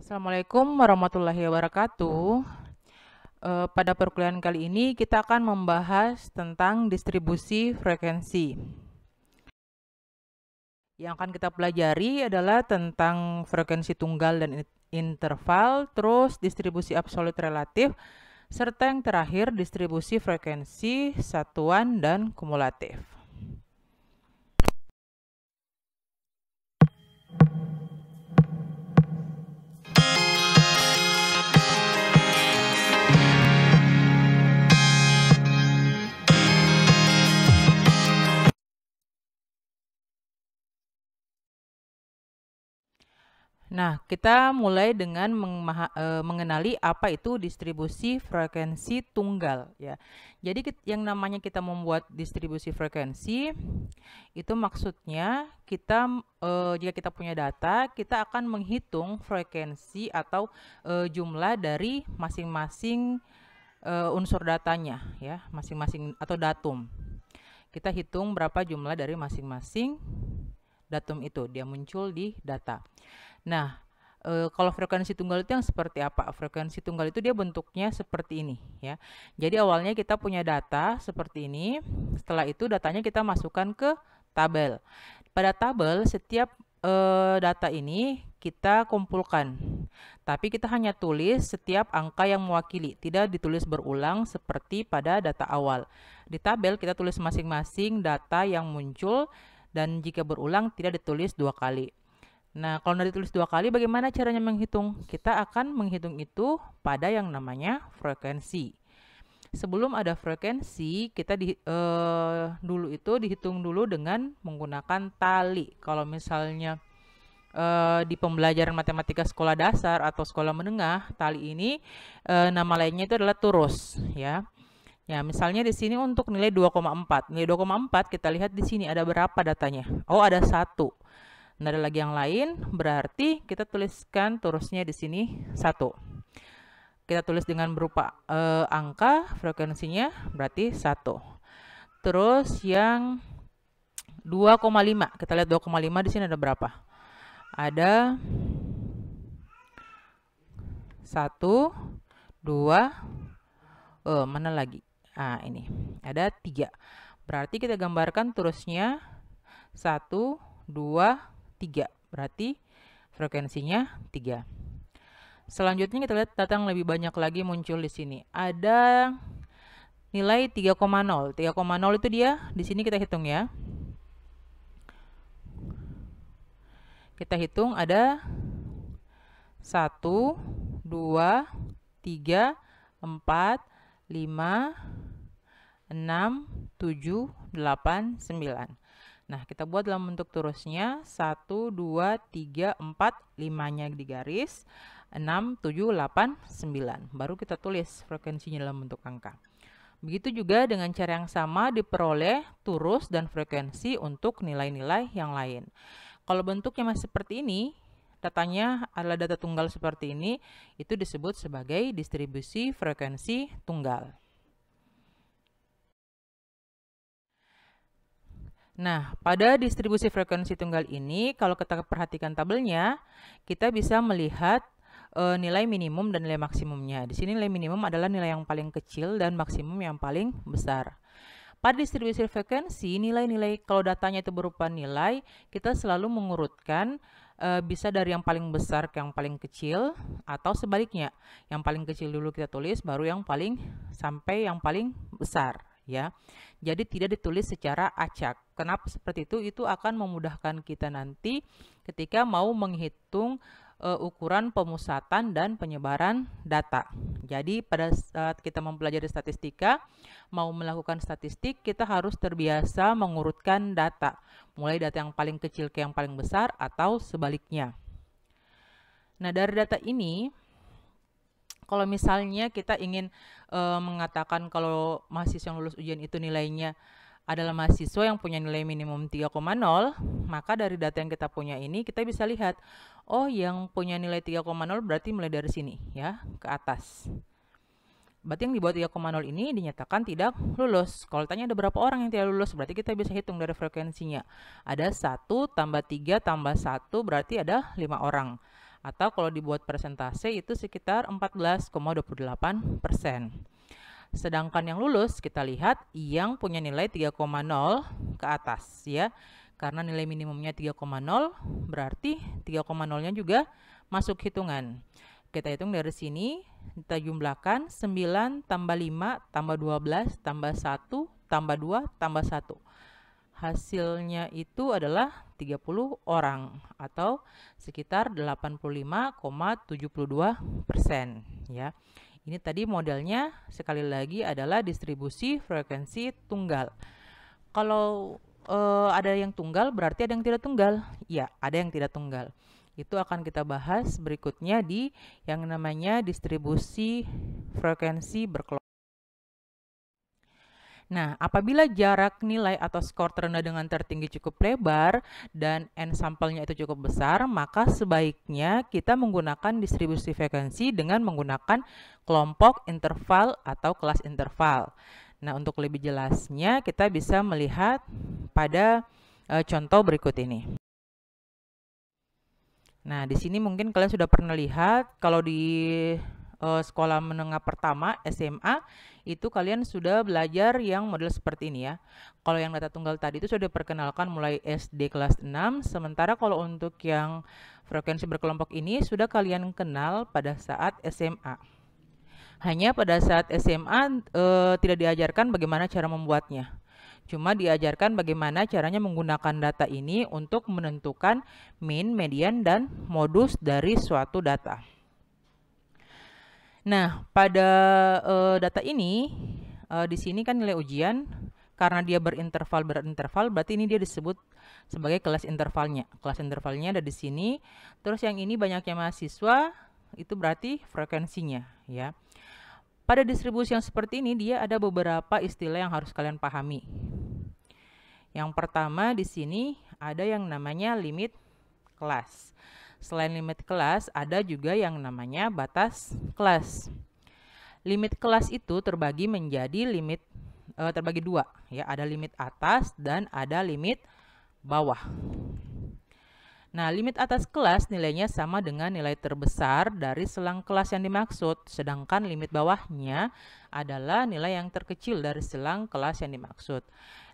Assalamualaikum warahmatullahi wabarakatuh. Pada perkuliahan kali ini kita akan membahas tentang distribusi frekuensi. Yang akan kita pelajari adalah tentang frekuensi tunggal dan interval, terus distribusi absolut relatif, serta yang terakhir distribusi frekuensi satuan dan kumulatif. Nah, kita mulai dengan mengenali apa itu distribusi frekuensi tunggal ya. Jadi yang namanya kita membuat distribusi frekuensi itu maksudnya kita jika kita punya data, kita akan menghitung frekuensi atau jumlah dari masing-masing unsur datanya ya, masing-masing atau datum. Kita hitung berapa jumlah dari masing-masing datum itu, dia muncul di data. Nah, kalau frekuensi tunggal itu yang seperti apa? Frekuensi tunggal itu dia bentuknya seperti ini ya. Jadi awalnya kita punya data seperti ini. Setelah itu datanya kita masukkan ke tabel. Pada tabel setiap data ini kita kumpulkan. Tapi kita hanya tulis setiap angka yang mewakili, tidak ditulis berulang seperti pada data awal. Di tabel kita tulis masing-masing data yang muncul dan jika berulang tidak ditulis dua kali. Nah, kalau tidak ditulis dua kali, bagaimana caranya menghitung? Kita akan menghitung itu pada yang namanya frekuensi. Sebelum ada frekuensi, kita dulu itu dihitung dulu dengan menggunakan tali. Kalau misalnya di pembelajaran matematika sekolah dasar atau sekolah menengah, tali ini nama lainnya itu adalah turus, ya. Ya, misalnya di sini untuk nilai 2,4. Nilai 2,4 kita lihat di sini ada berapa datanya? Oh, ada 1. Nah, ada lagi yang lain, berarti kita tuliskan turusnya di sini 1. Kita tulis dengan berupa angka, frekuensinya berarti 1. Terus yang 2,5, kita lihat 2,5 di sini ada berapa? Ada 1, 2, mana lagi? Nah, ini ada 3. Berarti kita gambarkan turusnya 1, 2, 3. Berarti frekuensinya 3. Selanjutnya kita lihat data yang lebih banyak lagi muncul di sini. Ada nilai 3,0. 3,0 itu dia di sini kita hitung ya. Kita hitung ada 1, 2, 3, 4, 5, 6, 7, 8, 9. Nah, kita buat dalam bentuk turusnya 1, 2, 3, 4, 5-nya digaris, 6, 7, 8, 9. Baru kita tulis frekuensinya dalam bentuk angka. Begitu juga dengan cara yang sama diperoleh turus dan frekuensi untuk nilai-nilai yang lain. Kalau bentuknya masih seperti ini, datanya adalah data tunggal seperti ini, itu disebut sebagai distribusi frekuensi tunggal. Nah, pada distribusi frekuensi tunggal ini, kalau kita perhatikan tabelnya, kita bisa melihat nilai minimum dan nilai maksimumnya. Di sini nilai minimum adalah nilai yang paling kecil dan maksimum yang paling besar. Pada distribusi frekuensi, nilai-nilai kalau datanya itu berupa nilai, kita selalu mengurutkan bisa dari yang paling besar ke yang paling kecil, atau sebaliknya, yang paling kecil dulu kita tulis, baru yang paling sampai yang paling besar. Ya, jadi tidak ditulis secara acak. Kenapa seperti itu? Itu akan memudahkan kita nanti ketika mau menghitung ukuran pemusatan dan penyebaran data. Jadi pada saat kita mempelajari statistika, mau melakukan statistik, kita harus terbiasa mengurutkan data, mulai data yang paling kecil ke yang paling besar atau sebaliknya. Nah, dari data ini, kalau misalnya kita ingin mengatakan kalau mahasiswa yang lulus ujian itu nilainya adalah mahasiswa yang punya nilai minimum 3,0, maka dari data yang kita punya ini kita bisa lihat, oh yang punya nilai 3,0 berarti mulai dari sini ya, ke atas. Berarti yang di bawah 3,0 ini dinyatakan tidak lulus. Kalau tanya ada berapa orang yang tidak lulus, berarti kita bisa hitung dari frekuensinya. Ada 1 tambah 3 tambah 1 berarti ada 5 orang. Atau kalau dibuat persentase itu sekitar 14,28%. Sedangkan yang lulus kita lihat yang punya nilai 3,0 ke atas ya. Karena nilai minimumnya 3,0 berarti 3,0-nya juga masuk hitungan. Kita hitung dari sini, kita jumlahkan 9 tambah 5 tambah 12 tambah 1 tambah 2 tambah 1. Hasilnya itu adalah 30 orang atau sekitar 85,72% ya. Ini tadi modelnya sekali lagi adalah distribusi frekuensi tunggal. Kalau ada yang tunggal berarti ada yang tidak tunggal. Ya, ada yang tidak tunggal. Itu akan kita bahas berikutnya di yang namanya distribusi frekuensi berkelompok. Nah, apabila jarak nilai atau skor terendah dengan tertinggi cukup lebar dan N sampelnya itu cukup besar, maka sebaiknya kita menggunakan distribusi frekuensi dengan menggunakan kelompok interval atau kelas interval. Nah, untuk lebih jelasnya kita bisa melihat pada contoh berikut ini. Nah, di sini mungkin kalian sudah pernah lihat kalau di sekolah menengah pertama SMA itu kalian sudah belajar yang model seperti ini ya. Kalau yang data tunggal tadi itu sudah diperkenalkan mulai SD kelas 6, sementara kalau untuk yang frekuensi berkelompok ini sudah kalian kenal pada saat SMA. Hanya pada saat SMA tidak diajarkan bagaimana cara membuatnya. Cuma diajarkan bagaimana caranya menggunakan data ini untuk menentukan mean, median, dan modus dari suatu data. Nah, pada data ini, di sini kan nilai ujian, karena dia berinterval berarti ini dia disebut sebagai kelas intervalnya. Kelas intervalnya ada di sini. Terus yang ini banyaknya mahasiswa, itu berarti frekuensinya ya. Pada distribusi yang seperti ini dia ada beberapa istilah yang harus kalian pahami. Yang pertama di sini ada yang namanya limit kelas. Selain limit kelas ada juga yang namanya batas kelas. Limit kelas itu terbagi menjadi terbagi dua ya, ada limit atas dan ada limit bawah. Nah, limit atas kelas nilainya sama dengan nilai terbesar dari selang kelas yang dimaksud, sedangkan limit bawahnya adalah nilai yang terkecil dari selang kelas yang dimaksud.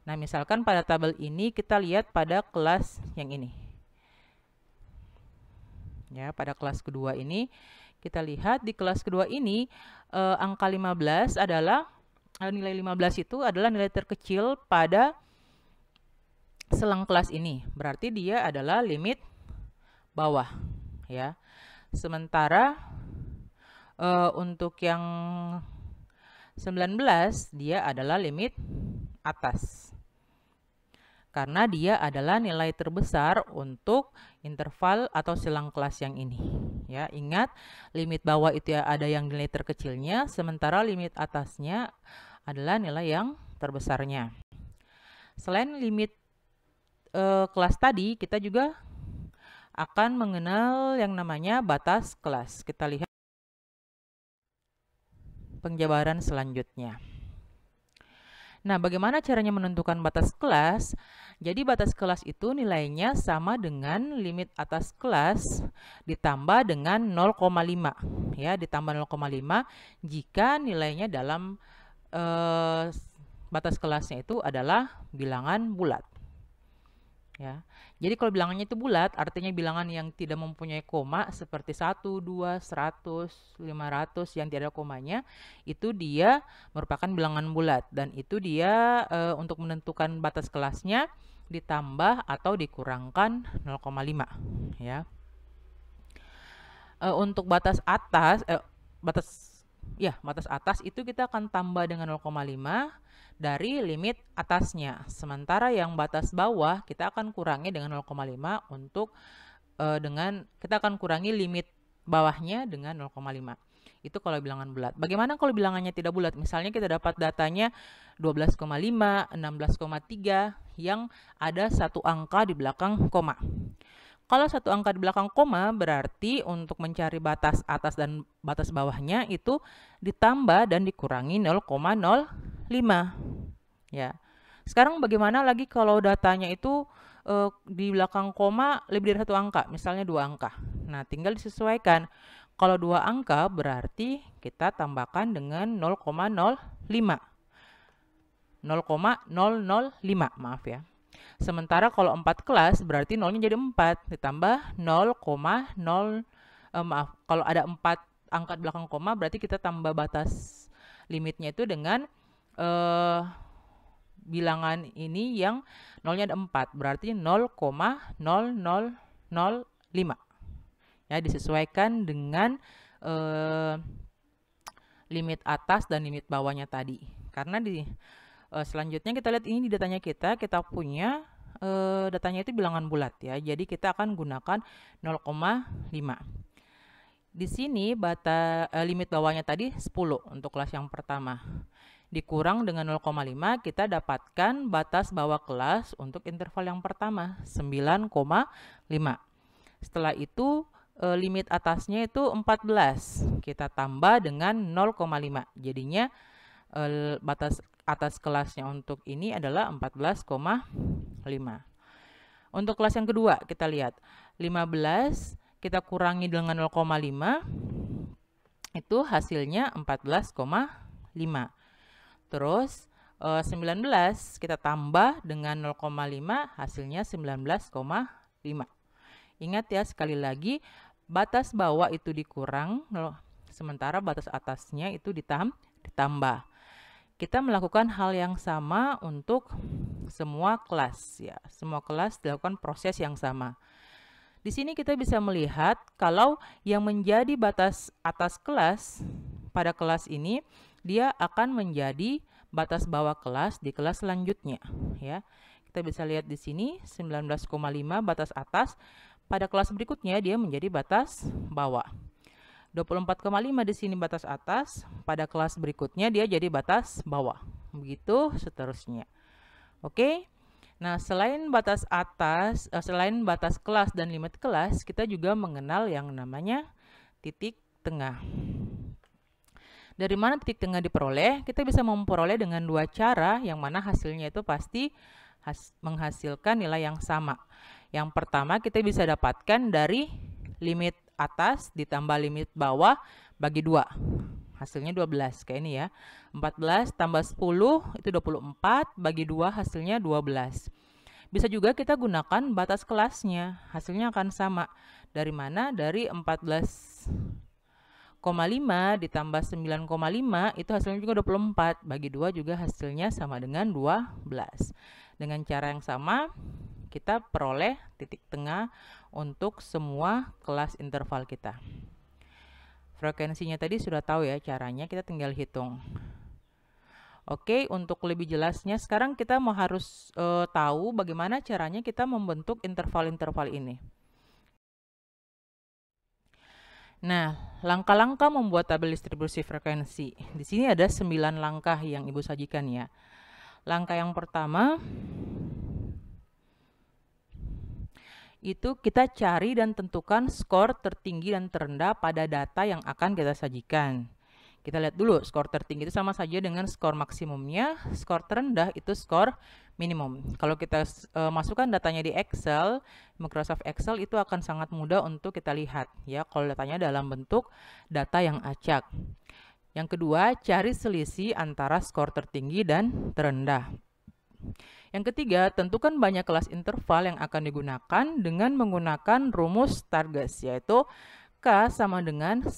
Nah, misalkan pada tabel ini kita lihat pada kelas yang ini. Ya, pada kelas kedua ini kita lihat di kelas kedua ini angka 15 adalah nilai 15 itu adalah nilai terkecil pada selang kelas ini. Berarti dia adalah limit bawah ya. Sementara untuk yang 19 dia adalah limit atas. Karena dia adalah nilai terbesar untuk interval atau selang kelas yang ini. Ya, ingat limit bawah itu ada yang nilai terkecilnya, sementara limit atasnya adalah nilai yang terbesarnya. Selain limit kelas tadi, kita juga akan mengenal yang namanya batas kelas. Kita lihat penjabaran selanjutnya. Nah, bagaimana caranya menentukan batas kelas? Jadi batas kelas itu nilainya sama dengan limit atas kelas ditambah dengan 0,5 ya, ditambah 0,5 jika nilainya dalam batas kelasnya itu adalah bilangan bulat. Ya. Jadi kalau bilangannya itu bulat, artinya bilangan yang tidak mempunyai koma seperti 1, 2, 100, 500 yang tidak ada komanya, itu dia merupakan bilangan bulat dan itu dia untuk menentukan batas kelasnya ditambah atau dikurangkan 0,5 ya. Untuk batas atas batas atas itu kita akan tambah dengan 0,5 dari limit atasnya. Sementara yang batas bawah kita akan kurangi dengan 0,5 untuk kita akan kurangi limit bawahnya dengan 0,5. Itu kalau bilangan bulat. Bagaimana kalau bilangannya tidak bulat? Misalnya kita dapat datanya 12,5, 16,3 yang ada satu angka di belakang koma. Kalau satu angka di belakang koma berarti untuk mencari batas atas dan batas bawahnya itu ditambah dan dikurangi 0,05 ya. Sekarang bagaimana lagi kalau datanya itu di belakang koma lebih dari satu angka, misalnya 2 angka. Nah, tinggal disesuaikan. Kalau 2 angka berarti kita tambahkan dengan 0,05. 0,005, maaf ya. Sementara kalau 4 kelas berarti nolnya jadi 4 ditambah 0,0 maaf, kalau ada 4 angka belakang koma berarti kita tambah batas limitnya itu dengan bilangan ini yang nolnya ada 4, berarti 0,0005. Ya, disesuaikan dengan limit atas dan limit bawahnya tadi. Karena di selanjutnya kita lihat ini di datanya kita punya datanya itu bilangan bulat ya. Jadi kita akan gunakan 0,5. Di sini limit bawahnya tadi 10 untuk kelas yang pertama. Dikurang dengan 0,5 kita dapatkan batas bawah kelas untuk interval yang pertama 9,5. Setelah itu limit atasnya itu 14. Kita tambah dengan 0,5. Jadinya batas atas kelasnya untuk ini adalah 14,5. Untuk kelas yang kedua kita lihat 15 kita kurangi dengan 0,5 itu hasilnya 14,5. Terus 19 kita tambah dengan 0,5 hasilnya 19,5. Ingat ya, sekali lagi batas bawah itu dikurang sementara batas atasnya itu ditambah. Kita melakukan hal yang sama untuk semua kelas ya. Semua kelas dilakukan proses yang sama. Di sini kita bisa melihat kalau yang menjadi batas atas kelas pada kelas ini dia akan menjadi batas bawah kelas di kelas selanjutnya ya. Kita bisa lihat di sini 19,5 batas atas, pada kelas berikutnya dia menjadi batas bawah. 24,5 di sini batas atas, pada kelas berikutnya dia jadi batas bawah. Begitu seterusnya. Oke. Nah, selain batas atas, selain batas kelas dan limit kelas, kita juga mengenal yang namanya titik tengah. Dari mana titik tengah diperoleh? Kita bisa memperoleh dengan dua cara, yang mana hasilnya itu pasti menghasilkan nilai yang sama. Yang pertama kita bisa dapatkan dari limit atas ditambah limit bawah bagi 2. Hasilnya 12, kayak ini ya. 14 tambah 10 itu 24, bagi 2 hasilnya 12. Bisa juga kita gunakan batas kelasnya, hasilnya akan sama. Dari mana? Dari 14,5 ditambah 9,5 itu hasilnya juga 24, bagi 2 juga hasilnya sama dengan 12. Dengan cara yang sama kita peroleh titik tengah untuk semua kelas interval kita. Frekuensinya tadi sudah tahu ya caranya, kita tinggal hitung. Oke, untuk lebih jelasnya sekarang kita harus tahu bagaimana caranya kita membentuk interval-interval ini. Nah, langkah-langkah membuat tabel distribusi frekuensi. Di sini ada 9 langkah yang Ibu sajikan ya. Langkah yang pertama itu kita cari dan tentukan skor tertinggi dan terendah pada data yang akan kita sajikan. Kita lihat dulu, skor tertinggi itu sama saja dengan skor maksimumnya, skor terendah itu skor minimum. Kalau kita masukkan datanya di Excel, Microsoft Excel itu akan sangat mudah untuk kita lihat ya, kalau datanya dalam bentuk data yang acak. Yang kedua, cari selisih antara skor tertinggi dan terendah. Yang ketiga, tentukan banyak kelas interval yang akan digunakan dengan menggunakan rumus Stargess, yaitu K sama dengan 1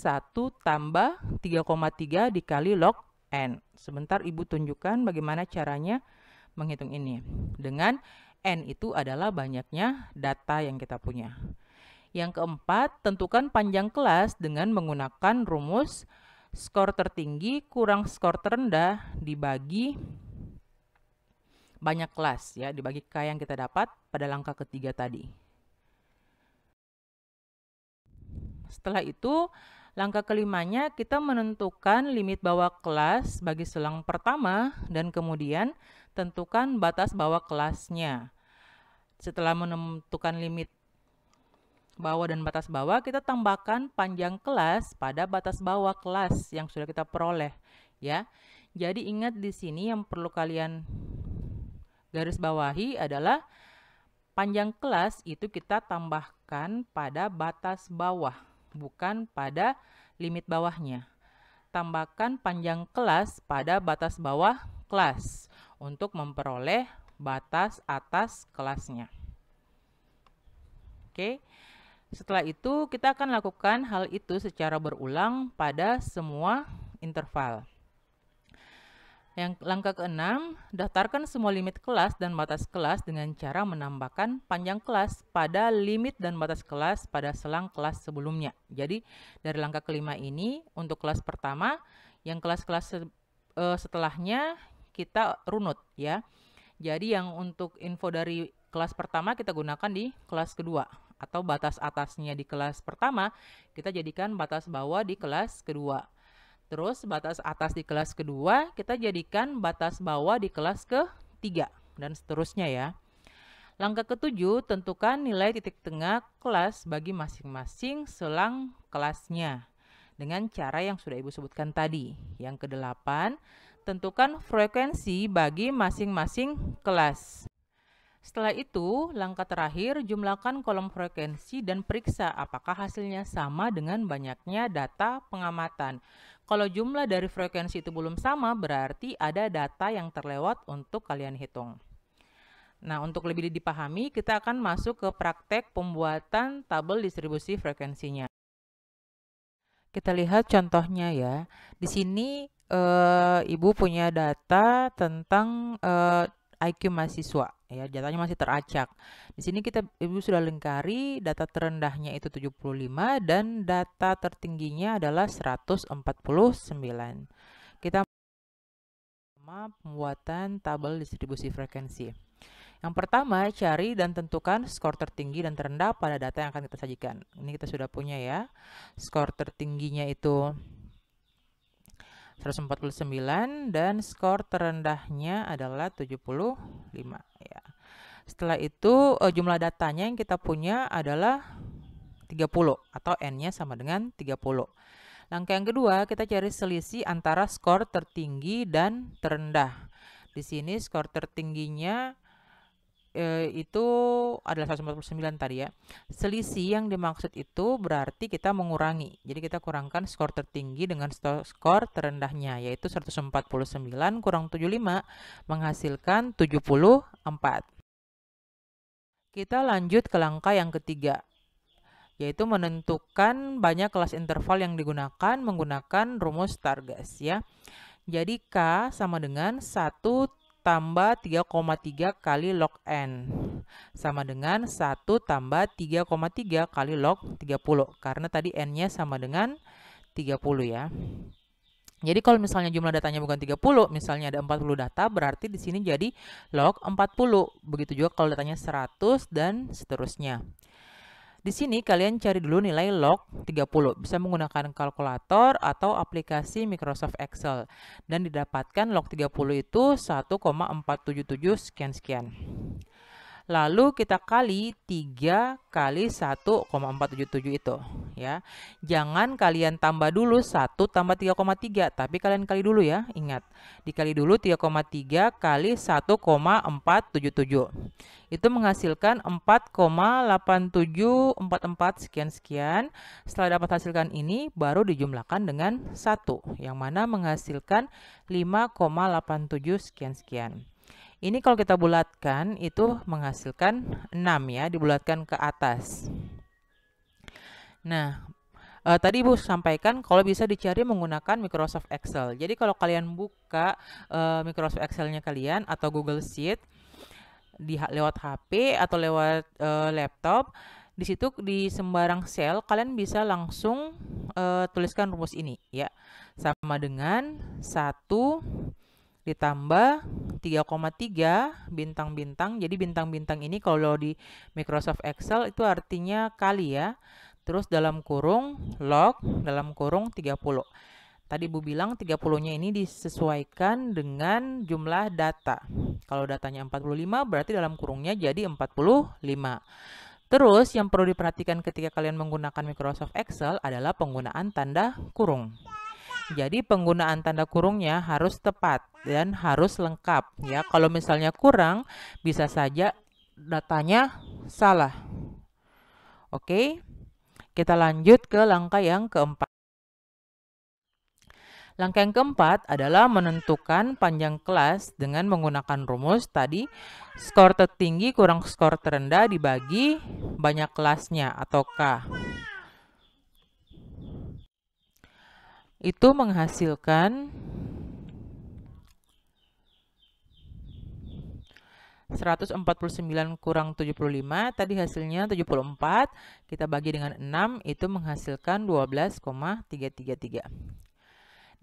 tambah 3,3 dikali log N. Sebentar Ibu tunjukkan bagaimana caranya menghitung ini. Dengan N itu adalah banyaknya data yang kita punya. Yang keempat, tentukan panjang kelas dengan menggunakan rumus skor tertinggi kurang skor terendah dibagi banyak kelas ya, dibagi K yang kita dapat pada langkah ketiga tadi. Setelah itu, langkah kelimanya kita menentukan limit bawah kelas bagi selang pertama dan kemudian tentukan batas bawah kelasnya. Setelah menentukan limit bawah dan batas bawah, kita tambahkan panjang kelas pada batas bawah kelas yang sudah kita peroleh ya. Jadi ingat di sini yang perlu kalian garis bawahi adalah Panjang kelas itu kita tambahkan pada batas bawah, bukan pada limit bawahnya. Tambahkan panjang kelas pada batas bawah kelas untuk memperoleh batas atas kelasnya. Oke. Setelah itu kita akan lakukan hal itu secara berulang pada semua interval. Yang langkah ke-6, daftarkan semua limit kelas dan batas kelas dengan cara menambahkan panjang kelas pada limit dan batas kelas pada selang kelas sebelumnya. Jadi dari langkah kelima ini untuk kelas pertama, yang kelas-kelas setelahnya kita runut ya. Jadi yang untuk info dari kelas pertama kita gunakan di kelas kedua, atau batas atasnya di kelas pertama kita jadikan batas bawah di kelas kedua. Terus batas atas di kelas kedua kita jadikan batas bawah di kelas ketiga, dan seterusnya ya. Langkah ke-7, tentukan nilai titik tengah kelas bagi masing-masing selang kelasnya dengan cara yang sudah Ibu sebutkan tadi. Yang ke-8, tentukan frekuensi bagi masing-masing kelas. Setelah itu, langkah terakhir, jumlahkan kolom frekuensi dan periksa apakah hasilnya sama dengan banyaknya data pengamatan. Kalau jumlah dari frekuensi itu belum sama, berarti ada data yang terlewat untuk kalian hitung. Nah, untuk lebih dipahami, kita akan masuk ke praktek pembuatan tabel distribusi frekuensinya. Kita lihat contohnya ya. Di sini Ibu punya data tentang IQ mahasiswa ya, datanya masih teracak. Di sini Ibu sudah lengkari data terendahnya itu 75 dan data tertingginya adalah 149. Kita pembuatan tabel distribusi frekuensi. Yang pertama, cari dan tentukan skor tertinggi dan terendah pada data yang akan kita sajikan. Ini kita sudah punya ya. Skor tertingginya itu 149 dan skor terendahnya adalah 75 ya. Setelah itu jumlah datanya yang kita punya adalah 30 atau N-nya sama dengan 30. Langkah yang kedua, kita cari selisih antara skor tertinggi dan terendah. Di sini skor tertingginya itu adalah 149 tadi ya. Selisih yang dimaksud itu berarti kita mengurangi. Jadi kita kurangkan skor tertinggi dengan skor terendahnya, yaitu 149 kurang 75 menghasilkan 74. Kita lanjut ke langkah yang ketiga, yaitu menentukan banyak kelas interval yang digunakan menggunakan rumus Stargas ya. Jadi K sama dengan 1 tambah 3,3 kali log N sama dengan 1 tambah 3,3 kali log 30, karena tadi N-nya sama dengan 30 ya. Jadi kalau misalnya jumlah datanya bukan 30, misalnya ada 40 data, berarti di sini jadi log 40. Begitu juga kalau datanya 100 dan seterusnya. Di sini kalian cari dulu nilai log 30. Bisa menggunakan kalkulator atau aplikasi Microsoft Excel. Dan didapatkan log 30 itu 1,477 sekian-sekian. Lalu kita kali 3 kali 1,477 itu ya. Jangan kalian tambah dulu 1 tambah 3,3, tapi kalian kali dulu ya. Ingat, dikali dulu 3,3 kali 1,477. Itu menghasilkan 4,8744 sekian-sekian. Setelah dapat hasilkan ini, baru dijumlahkan dengan 1, yang mana menghasilkan 5,87 sekian-sekian. Ini kalau kita bulatkan itu menghasilkan 6 ya, dibulatkan ke atas. Nah, tadi Ibu sampaikan kalau bisa dicari menggunakan Microsoft Excel. Jadi kalau kalian buka Microsoft Excel-nya kalian atau Google Sheet lewat HP atau lewat laptop, di situ di sembarang sel kalian bisa langsung tuliskan rumus ini ya. Sama dengan 1 ditambah 3,3 bintang-bintang. Jadi bintang-bintang ini kalau di Microsoft Excel itu artinya kali ya. Terus dalam kurung log dalam kurung 30. Tadi Bu bilang 30-nya ini disesuaikan dengan jumlah data. Kalau datanya 45 berarti dalam kurungnya jadi 45. Terus yang perlu diperhatikan ketika kalian menggunakan Microsoft Excel adalah penggunaan tanda kurung. Jadi penggunaan tanda kurungnya harus tepat dan harus lengkap ya. Kalau misalnya kurang, bisa saja datanya salah. Oke, kita lanjut ke langkah yang keempat. Langkah yang keempat adalah menentukan panjang kelas dengan menggunakan rumus tadi, skor tertinggi kurang skor terendah dibagi banyak kelasnya atau K. Itu menghasilkan 149 kurang 75, tadi hasilnya 74, kita bagi dengan 6, itu menghasilkan 12,333.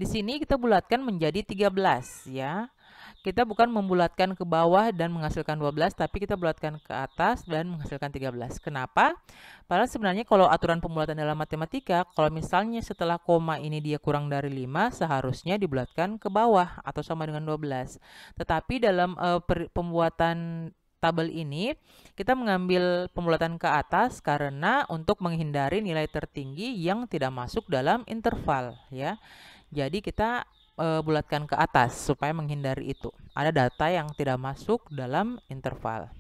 Di sini kita bulatkan menjadi 13 ya. Kita bukan membulatkan ke bawah dan menghasilkan 12, tapi kita bulatkan ke atas dan menghasilkan 13. Kenapa? Padahal sebenarnya kalau aturan pembulatan dalam matematika, kalau misalnya setelah koma ini dia kurang dari 5, seharusnya dibulatkan ke bawah atau sama dengan 12. Tetapi dalam pembuatan tabel ini, kita mengambil pembulatan ke atas karena untuk menghindari nilai tertinggi yang tidak masuk dalam interval ya. Jadi kita bulatkan ke atas supaya menghindari itu. Ada data yang tidak masuk dalam interval.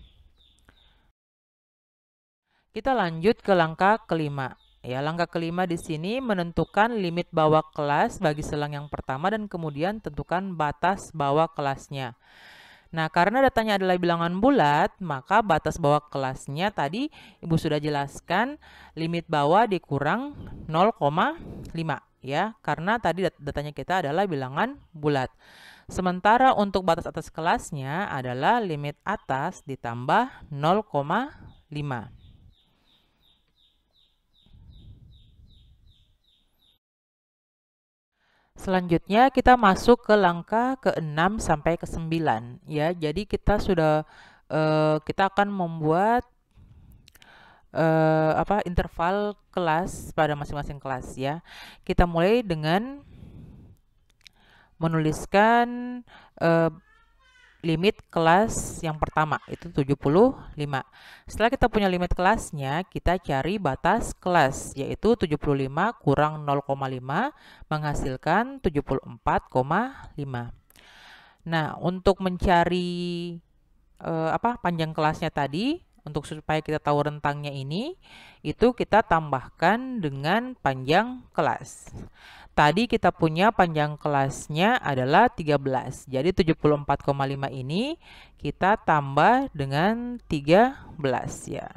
Kita lanjut ke langkah kelima. Ya, langkah kelima di sini menentukan limit bawah kelas bagi selang yang pertama dan kemudian tentukan batas bawah kelasnya. Nah, karena datanya adalah bilangan bulat, maka batas bawah kelasnya tadi Ibu sudah jelaskan limit bawah dikurang 0,5 ya, karena tadi datanya kita adalah bilangan bulat. Sementara untuk batas atas kelasnya adalah limit atas ditambah 0,5. Selanjutnya kita masuk ke langkah ke-6 sampai ke-9 ya. Jadi kita sudah kita akan membuat interval kelas pada masing-masing kelas ya. Kita mulai dengan menuliskan limit kelas yang pertama itu 75. Setelah kita punya limit kelasnya, kita cari batas kelas yaitu 75 kurang 0,5 menghasilkan 74,5. Nah, untuk mencari panjang kelasnya tadi, untuk supaya kita tahu rentangnya ini, itu kita tambahkan dengan panjang kelas. Tadi kita punya panjang kelasnya adalah 13. Jadi 74,5 ini kita tambah dengan 13 ya.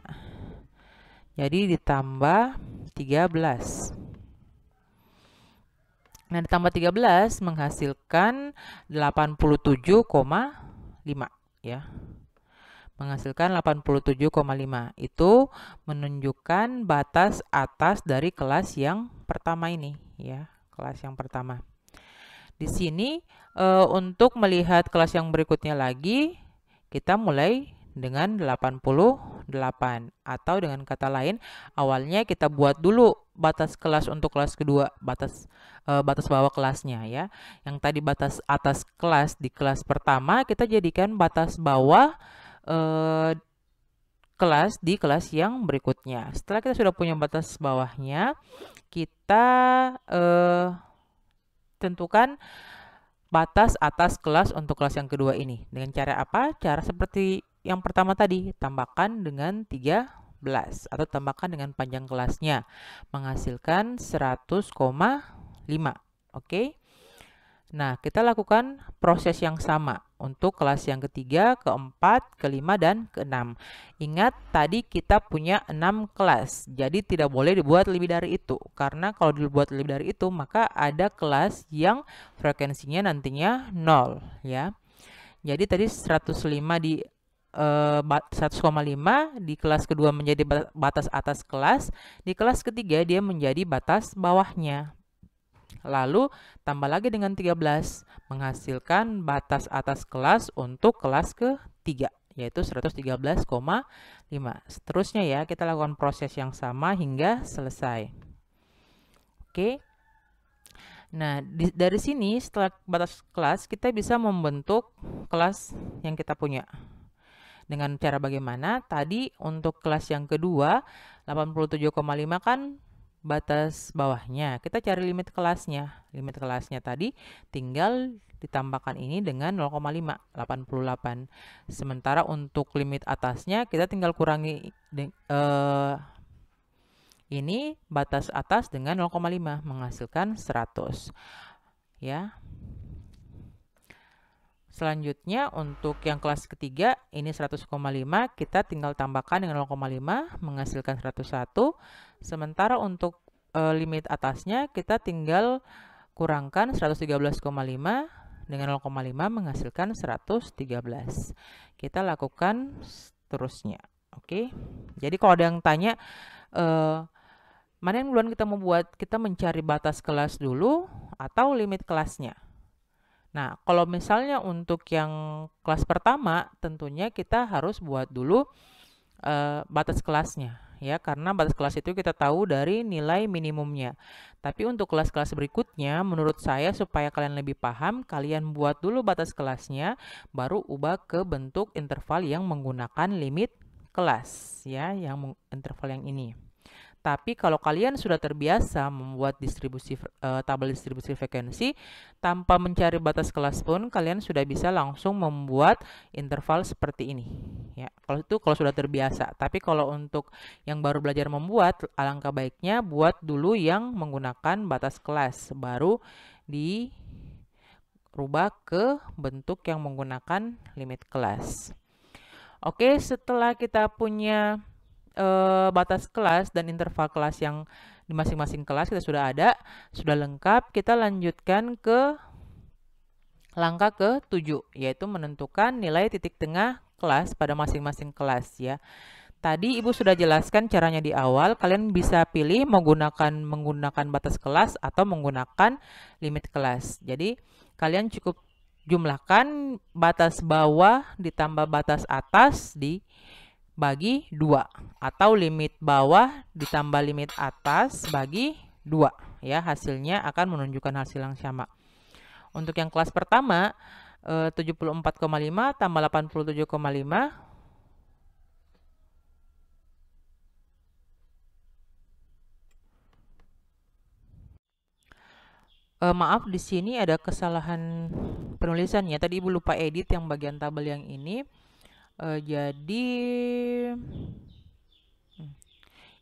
Jadi ditambah 13. Nah, ditambah 13 menghasilkan 87,5 ya. Menghasilkan 87,5. Itu menunjukkan batas atas dari kelas yang pertama ini ya. Kelas yang pertama. Di sini untuk melihat kelas yang berikutnya lagi, kita mulai dengan 88 atau dengan kata lain awalnya kita buat dulu batas kelas untuk kelas kedua, batas bawah kelasnya ya. Yang tadi batas atas kelas di kelas pertama kita jadikan batas bawah kelas di kelas yang berikutnya. Setelah kita sudah punya batas bawahnya, kita tentukan batas atas kelas untuk kelas yang kedua ini. Dengan cara apa? Cara seperti yang pertama tadi, tambahkan dengan 13 atau tambahkan dengan panjang kelasnya, menghasilkan 100,5. Oke. Nah, kita lakukan proses yang sama untuk kelas yang ketiga, keempat, kelima, dan keenam. Ingat, tadi kita punya 6 kelas, jadi tidak boleh dibuat lebih dari itu. Karena kalau dibuat lebih dari itu, maka ada kelas yang frekuensinya nantinya 0. Ya. Jadi tadi 105 di 100,5 di kelas kedua menjadi batas atas kelas, di kelas ketiga dia menjadi batas bawahnya. Lalu tambah lagi dengan 13 menghasilkan batas atas kelas untuk kelas ketiga yaitu 113,5. Seterusnya ya, kita lakukan proses yang sama hingga selesai. Oke. Nah, dari sini setelah batas kelas kita bisa membentuk kelas yang kita punya. Dengan cara bagaimana? Tadi untuk kelas yang kedua 87,5 kan batas bawahnya. Kita cari limit kelasnya. Limit kelasnya tadi tinggal ditambahkan ini dengan 0,5, 88. Sementara untuk limit atasnya kita tinggal kurangi ini batas atas dengan 0,5 menghasilkan 100. Ya. Selanjutnya untuk yang kelas ketiga ini 100,5 kita tinggal tambahkan dengan 0,5 menghasilkan 101. Sementara untuk limit atasnya kita tinggal kurangkan 113,5 dengan 0,5 menghasilkan 113. Kita lakukan seterusnya. Oke. Jadi kalau ada yang tanya mana yang duluan kita mau buat, kita mencari batas kelas dulu atau limit kelasnya. Nah, kalau misalnya untuk yang kelas pertama, tentunya kita harus buat dulu batas kelasnya, ya, karena batas kelas itu kita tahu dari nilai minimumnya. Tapi untuk kelas-kelas berikutnya, menurut saya supaya kalian lebih paham, kalian buat dulu batas kelasnya, baru ubah ke bentuk interval yang menggunakan limit kelas, ya, yang interval yang ini. Tapi kalau kalian sudah terbiasa membuat tabel distribusi frekuensi tanpa mencari batas kelas pun, kalian sudah bisa langsung membuat interval seperti ini. Ya, kalau sudah terbiasa. Tapi kalau untuk yang baru belajar membuat, alangkah baiknya buat dulu yang menggunakan batas kelas, baru dirubah ke bentuk yang menggunakan limit kelas. Oke, setelah kita punya batas kelas dan interval kelas yang di masing-masing kelas kita sudah lengkap, kita lanjutkan ke langkah ke-7, yaitu menentukan nilai titik tengah kelas pada masing-masing kelas, ya. Tadi Ibu sudah jelaskan caranya di awal, kalian bisa pilih menggunakan batas kelas atau menggunakan limit kelas. Jadi kalian cukup jumlahkan batas bawah ditambah batas atas bagi 2, atau limit bawah ditambah limit atas bagi 2, ya, hasilnya akan menunjukkan hasil yang sama. Untuk yang kelas pertama 74,5 tambah 87,5 maaf, di sini ada kesalahan penulisannya. Tadi Ibu lupa edit yang bagian tabel yang ini. Jadi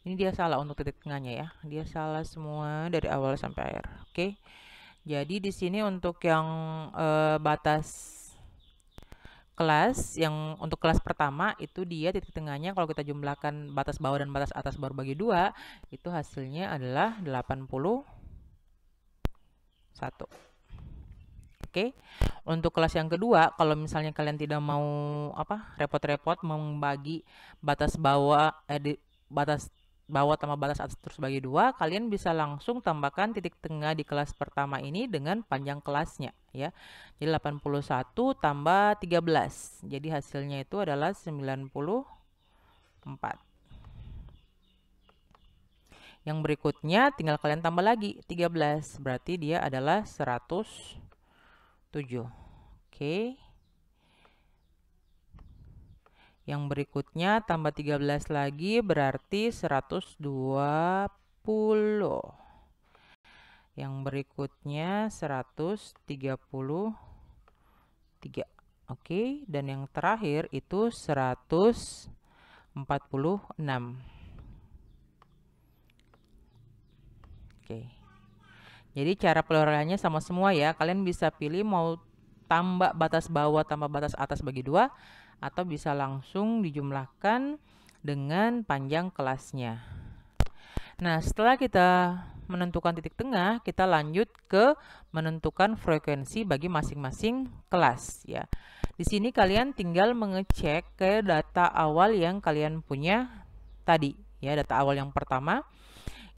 ini dia salah untuk titik tengahnya, ya. Dia salah semua dari awal sampai akhir. Oke. Jadi di sini untuk yang batas kelas yang untuk kelas pertama itu dia titik tengahnya kalau kita jumlahkan batas bawah dan batas atas baru bagi 2, itu hasilnya adalah 81. Oke. Untuk kelas yang kedua, kalau misalnya kalian tidak mau repot-repot membagi batas bawah batas bawah tambah batas atas terus bagi 2, kalian bisa langsung tambahkan titik tengah di kelas pertama ini dengan panjang kelasnya, ya. Jadi 81 tambah 13. Jadi hasilnya itu adalah 94. Yang berikutnya tinggal kalian tambah lagi 13, berarti dia adalah 107. Oke. Yang berikutnya tambah 13 lagi berarti 120. Yang berikutnya 133. Oke, dan yang terakhir itu 146. Oke. Jadi cara peluraiannya sama semua, ya. Kalian bisa pilih mau tambah batas bawah tambah batas atas bagi 2, atau bisa langsung dijumlahkan dengan panjang kelasnya. Nah, setelah kita menentukan titik tengah, kita lanjut ke menentukan frekuensi bagi masing-masing kelas, ya. Di sini kalian tinggal mengecek ke data awal yang kalian punya tadi, ya. Data awal yang pertama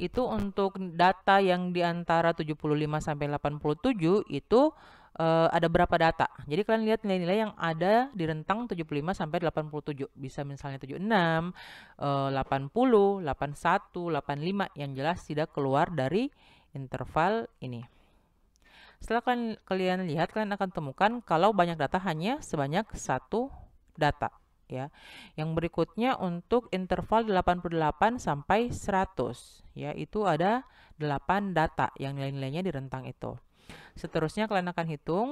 itu untuk data yang di antara 75 sampai 87 itu ada berapa data. Jadi kalian lihat nilai-nilai yang ada di rentang 75 sampai 87. Bisa misalnya 76, 80, 81, 85, yang jelas tidak keluar dari interval ini. Setelah kalian lihat, kalian akan temukan kalau banyak data hanya sebanyak 1 data. ya. Yang berikutnya untuk interval 88 sampai 100 ya, itu ada 8 data yang nilai-nilainya di rentang itu. Seterusnya kalian akan hitung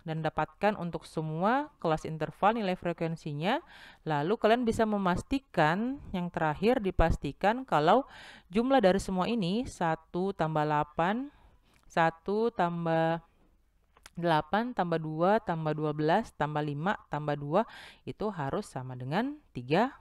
dan dapatkan untuk semua kelas interval nilai frekuensinya. Lalu kalian bisa memastikan, yang terakhir dipastikan kalau jumlah dari semua ini 1 tambah 8, 1 tambah 8 tambah 2 tambah 12 tambah 5 tambah 2 itu harus sama dengan 30.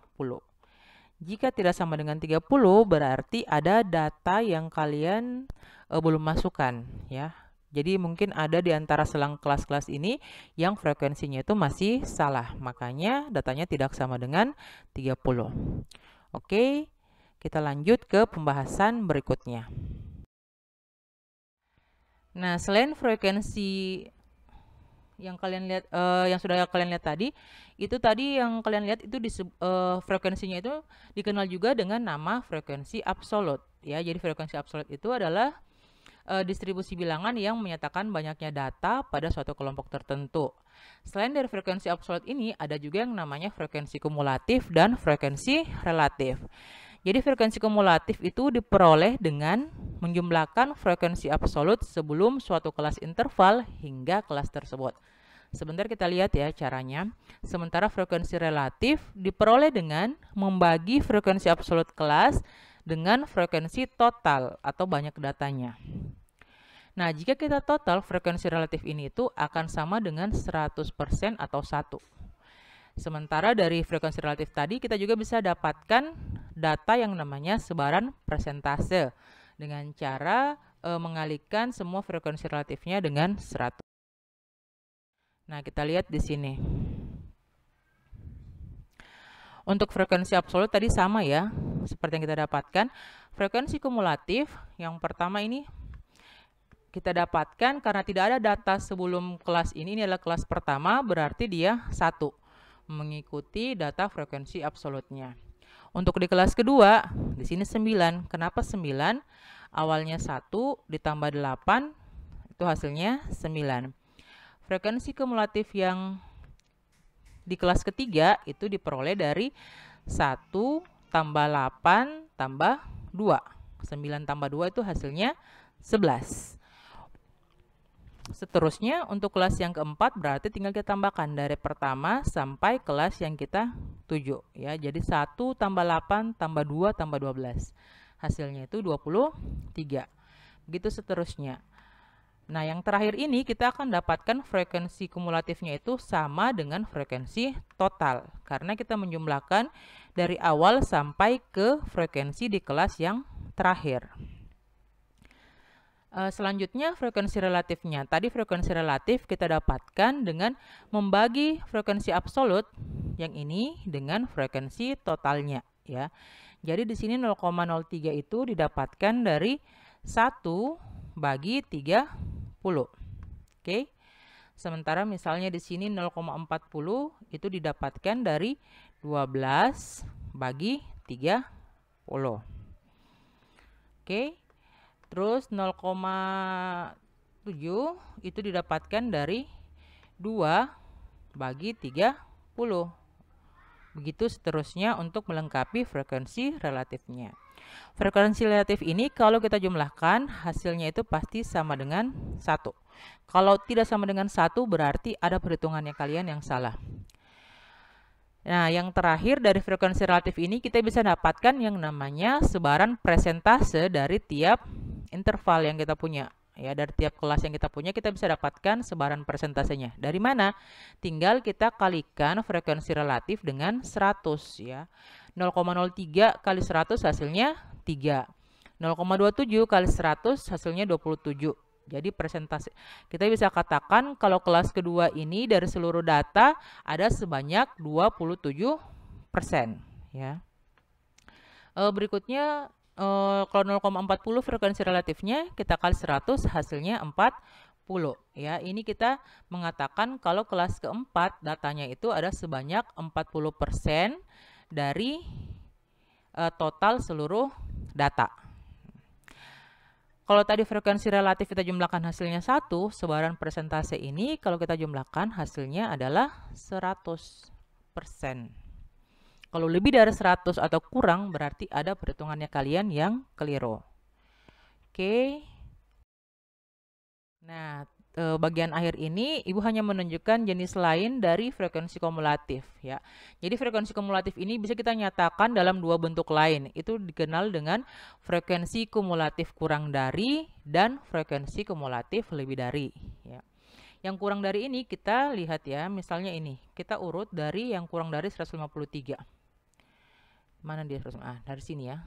Jika tidak sama dengan 30 berarti ada data yang kalian belum masukkan ya. Jadi mungkin ada di antara selang kelas-kelas ini yang frekuensinya itu masih salah. Makanya datanya tidak sama dengan 30. Oke, kita lanjut ke pembahasan berikutnya. Nah, selain frekuensi yang kalian lihat, yang sudah kalian lihat tadi, itu tadi yang kalian lihat itu frekuensinya itu dikenal juga dengan nama frekuensi absolut ya. Jadi frekuensi absolut itu adalah distribusi bilangan yang menyatakan banyaknya data pada suatu kelompok tertentu. Selain dari frekuensi absolut ini, ada juga yang namanya frekuensi kumulatif dan frekuensi relatif. Jadi frekuensi kumulatif itu diperoleh dengan menjumlahkan frekuensi absolut sebelum suatu kelas interval hingga kelas tersebut. Sebentar kita lihat ya caranya. Sementara frekuensi relatif diperoleh dengan membagi frekuensi absolut kelas dengan frekuensi total atau banyak datanya. Nah, jika kita total, frekuensi relatif ini itu akan sama dengan 100% atau 1. Sementara dari frekuensi relatif tadi, kita juga bisa dapatkan data yang namanya sebaran persentase dengan cara mengalihkan semua frekuensi relatifnya dengan 100. Nah, kita lihat di sini. Untuk frekuensi absolut tadi sama ya, seperti yang kita dapatkan. Frekuensi kumulatif yang pertama ini kita dapatkan karena tidak ada data sebelum kelas ini adalah kelas pertama, berarti dia 1 mengikuti data frekuensi absolutnya. Untuk di kelas kedua, di sini 9. Kenapa 9? Awalnya 1 ditambah 8 itu hasilnya 9. Frekuensi kumulatif yang di kelas ketiga itu diperoleh dari 1 tambah 8 tambah 2. 9 tambah 2 itu hasilnya 11. Seterusnya untuk kelas yang keempat berarti tinggal kita tambahkan dari pertama sampai kelas yang kita tuju ya. Jadi 1 tambah 8 tambah 2 tambah 12. Hasilnya itu 23. Begitu seterusnya. Nah, yang terakhir ini kita akan dapatkan frekuensi kumulatifnya itu sama dengan frekuensi total. Karena kita menjumlahkan dari awal sampai ke frekuensi di kelas yang terakhir. Selanjutnya frekuensi relatifnya. Tadi frekuensi relatif kita dapatkan dengan membagi frekuensi absolut yang ini dengan frekuensi totalnya. Ya. Jadi di sini 0,03 itu didapatkan dari 1 bagi 30. Oke. Sementara misalnya di sini 0,40 itu didapatkan dari 12 bagi 30. Oke. Terus 0,7 itu didapatkan dari 2 bagi 30. Begitu seterusnya untuk melengkapi frekuensi relatifnya. Frekuensi relatif ini kalau kita jumlahkan hasilnya itu pasti sama dengan 1. Kalau tidak sama dengan 1 berarti ada perhitungannya kalian yang salah. Nah, yang terakhir dari frekuensi relatif ini kita bisa dapatkan yang namanya sebaran persentase dari tiap interval yang kita punya. Ya, dari tiap kelas yang kita punya kita bisa dapatkan sebaran persentasenya. Dari mana? Tinggal kita kalikan frekuensi relatif dengan 100 ya. 0,03 kali 100 hasilnya 3. 0,27 kali 100 hasilnya 27. Jadi persentase kita bisa katakan kalau kelas kedua ini dari seluruh data ada sebanyak 27% ya. Berikutnya kalau 0,40 frekuensi relatifnya kita kali 100 hasilnya 40 ya. Ini kita mengatakan kalau kelas keempat datanya itu ada sebanyak 40% dari total seluruh data. Kalau tadi frekuensi relatif kita jumlahkan hasilnya 1, sebaran persentase ini kalau kita jumlahkan hasilnya adalah 100. Kalau lebih dari 100 atau kurang, berarti ada perhitungannya kalian yang keliru. Oke. Nah, bagian akhir ini Ibu hanya menunjukkan jenis lain dari frekuensi kumulatif ya. Jadi frekuensi kumulatif ini bisa kita nyatakan dalam dua bentuk lain. Itu dikenal dengan frekuensi kumulatif kurang dari dan frekuensi kumulatif lebih dari ya. Yang kurang dari ini kita lihat ya, misalnya ini. Kita urut dari yang kurang dari 153. Mana dia? Dari sini ya.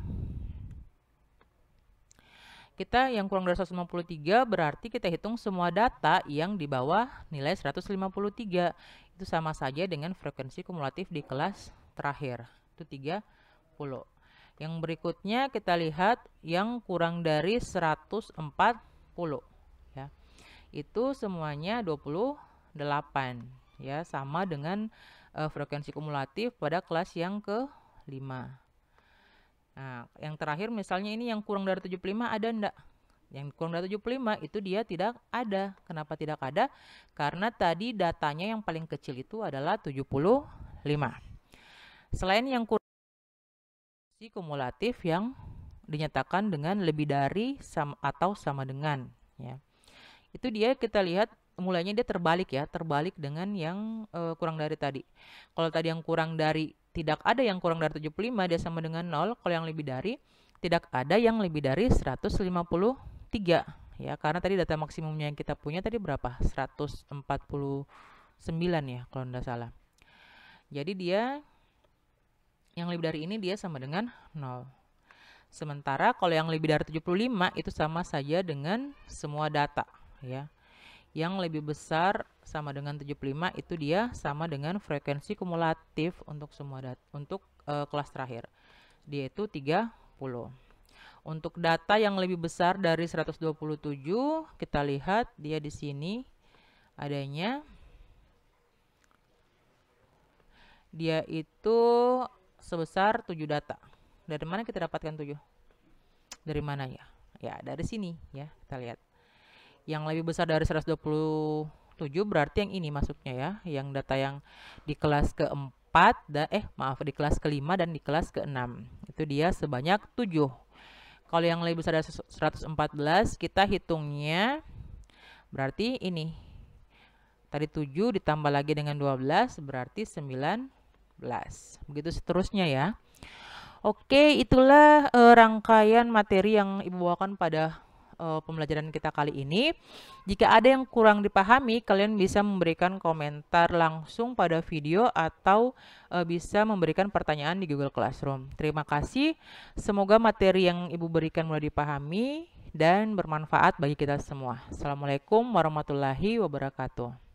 Kita yang kurang dari 153 berarti kita hitung semua data yang di bawah nilai 153. Itu sama saja dengan frekuensi kumulatif di kelas terakhir. Itu 30. Yang berikutnya kita lihat yang kurang dari 140 ya. Itu semuanya 28 ya, sama dengan frekuensi kumulatif pada kelas yang ke-5. Nah, yang terakhir misalnya ini yang kurang dari 75 ada enggak? Yang kurang dari 75 itu dia tidak ada. Kenapa tidak ada? Karena tadi datanya yang paling kecil itu adalah 75. Selain yang kurang kumulatif yang dinyatakan dengan lebih dari atau sama dengan ya. Itu dia kita lihat mulainya dia terbalik ya, terbalik dengan yang kurang dari tadi. Kalau tadi yang kurang dari tidak ada yang kurang dari 75 dia sama dengan 0. Kalau yang lebih dari tidak ada yang lebih dari 153 ya, karena tadi data maksimumnya yang kita punya tadi berapa? 149 ya kalau tidak salah. Jadi dia yang lebih dari ini dia sama dengan 0. Sementara kalau yang lebih dari 75 itu sama saja dengan semua data ya. Yang lebih besar sama dengan 75 itu dia sama dengan frekuensi kumulatif untuk semua data untuk kelas terakhir. Dia itu 30. Untuk data yang lebih besar dari 127 kita lihat dia di sini adanya. Dia itu sebesar 7 data. Dari mana kita dapatkan 7? Dari mana ya? Ya, dari sini ya, kita lihat. Yang lebih besar dari 127 berarti yang ini masuknya ya, yang data yang di kelas ke-4 di kelas ke-5 dan di kelas ke-6. Itu dia sebanyak 7. Kalau yang lebih besar dari 114 kita hitungnya berarti ini. Tadi 7 ditambah lagi dengan 12 berarti 19. Begitu seterusnya ya. Oke, itulah rangkaian materi yang Ibu bawakan pada pembelajaran kita kali ini. Jika ada yang kurang dipahami, kalian bisa memberikan komentar langsung pada video atau bisa memberikan pertanyaan di Google Classroom. Terima kasih. Semoga materi yang Ibu berikan mudah dipahami dan bermanfaat bagi kita semua. Assalamualaikum warahmatullahi wabarakatuh.